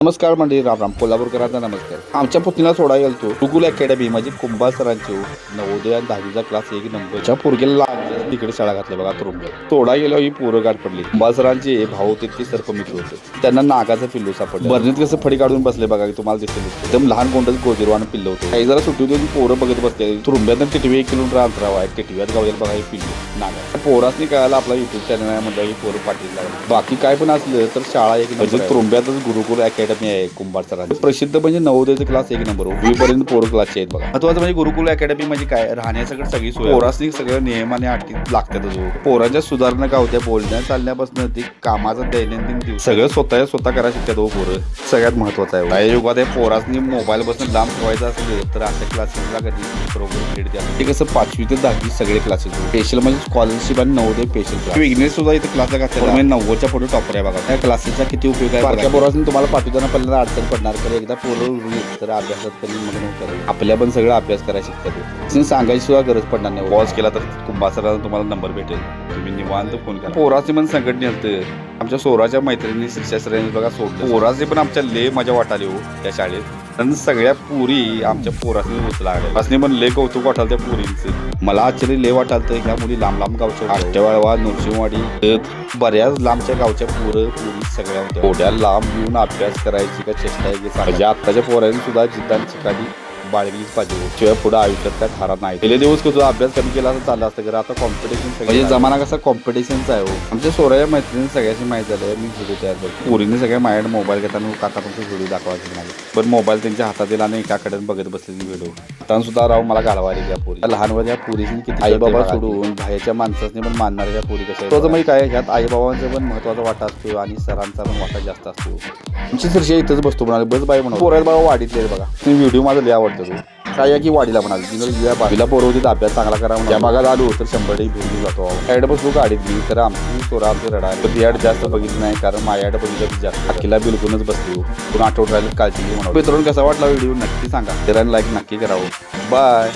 नमस्कार मंडळी, राम कोल्हापूरकरांचा नमस्कार. आमच्या पुतणीला सोडायला गेलतो गुरुकुल अकॅडमी म्हणजे कुंभा सरांची नवोदय आणि 10वीचा क्लास 1 नंबरच्या पोरगेला तिकडे शाळा घातल्या बघा तुरुंगात. सोडा गेलो ही पोरं गाठ पडली. कुंभा सरांचे भाऊ होते ते सर्पमित्र होते. त्यांना नागाचं पिल्लू सापडलं. बरणीत कसं फडी काढून बसले बघा की तुम्हाला दिसेल. एकदम लहान कोंडच गोजीरवान पिल्लं होतं. काही जरा सुट्टी होती पोरं बघत बसले. तुरुंब्यात टिटवी 1 किलोमीटर अंतरावर आहे. टिटव्यात गावलेलं बघा हे पिल्लू नागा. पोरासनी कळायला आपला युट्यूब चॅनल आहे म्हटलं की पोरं पाठीला लागले. बाकी काय पण असलं तर शाळा एक नंबर तुरुंब्यातच गुरुकुल अकॅडमी आहे कुंभार सरांची. प्रसिद्ध म्हणजे नवोदयचा क्लास 1 नंबर पर्यंत पोरं क्लासचे आहेत बघा. महत्वाचं म्हणजे गुरुकुल अकॅडमी म्हणजे काय, राहण्यासाठी सगळी सोय. पोरासनी सगळं नियमाने अटी लागतातच. पोरांच्या सुधारणा गावत्या, बोलण्या चालण्यापासून ते कामाचं दैनंदिन दिवस सगळं स्वतः करा शिकतात हो पोरं. सगळ्यात महत्वाचं आहे. या युगात पोरासनी मोबाईल बसून लांब ठेवायचा असेल तर अशा क्लासेसला कधी प्रोग्राम भेट द्या. ते कसं 5वी ते 10वी सगळे क्लासेस स्पेशल म्हणजे स्कॉलरशिप आणि नवोदय स्पेशल क्लास. विघ्नेश सुद्धा इथे क्लासला घातला. 90च्या पुढे टॉपर आहे बघा. त्या क्लासेसचा किती उपयोग आहे. बारक्या पोरासनी तुम्हाला पाठवताना पहिल्यांदा अडचण पडणार, तर एकदा पोरं तर अभ्यासात कधी मग्न होतात. आपल्या पण सगळं अभ्यास करायला शिकतात. सांगायची सुद्धा गरज पडणार नाही. पॉज केला तर कुंभा सरांचा तुम्हाला नंबर भेटेल. तुम्ही निवांत फोन करा. पोराचे पण संकट नेलतं. आमच्या सोराच्या मैत्रिणी शिक्षाश्रेणी बघा सोडलं. पोराचे पण आमच्या ले मजा वाटाली हो त्या शाळेत. आणि सगळ्या पुरी आमच्या पोरासनी उचला असणे पण ले कौतुक वाटाल त्या पुरींचं. मला आश्चर्य ले वाटालतं. ह्या मुली लांब लांब गावच्या आष्टेवाळवा, नरसिंहवाडी बऱ्याच लांबच्या गावच्या पुरी सगळ्या होत्या. थोड्या लांब येऊन अभ्यास करायची का चेष्टा आहे की म्हणजे आत्ताच्या पोरांनी सुद्धा जिद्दान चिकाटी बाळगलीच पाहिजे. शिवाय पुढे आयुष्यात काय खरा नाही. गेले दिवस कसं अभ्यास कमी केला असं चाललं असतं. कारण आता कॉम्पिटिशन म्हणजे जमाना कसा कॉम्पिटिशनचा आहे हो. आमच्या सोराच्या मैत्रिणी सगळ्याची माहिती झालं. मी व्हिडिओ तयार करतो. पोरीने सगळ्या माझ्याकडे मोबाईल घेताना काका तुमचा व्हिडिओ दाखवायचे नाही. पण मोबाईल त्यांच्या हातात दिला आणि एकाकडे बघत बसलेली व्हिडिओ. आता सुद्धा राव मला घालवायला त्या पोरी. लहान वया पोरीने किती आई बाबा सोडून बाहेरच्या माणसाने पण मानणाऱ्या पोरी कशा तो म्हणजे काय ह्यात आई बाबांचा पण महत्वाचा वाटा असतो आणि सरांचा पण वाटा जास्त असतो. आमची सरशी इथंच बसतो म्हणाले बस बाई म्हणून. पोराला बाबा वाढीतले बघा. व्हिडिओ माझा लय आवडतो तो. काय की वाडीला म्हणाल तिला पोरवतीत अभ्यास चांगला करा. त्या भागात आलो तर 100 भेटून जातो. ऍड बसलो गाडीत मी तर आमची सोरा आमची रडायला ती ऍड जास्त बघितली नाही कारण माझ्या ऍड बघितलं जास्त अखिला बिलकुलच बसली. पण आठवत राहिलं काळजी घे म्हणून. मित्रांनो कसा वाटला व्हिडिओ नक्की सांगा. तर लाईक नक्की करावं. बाय.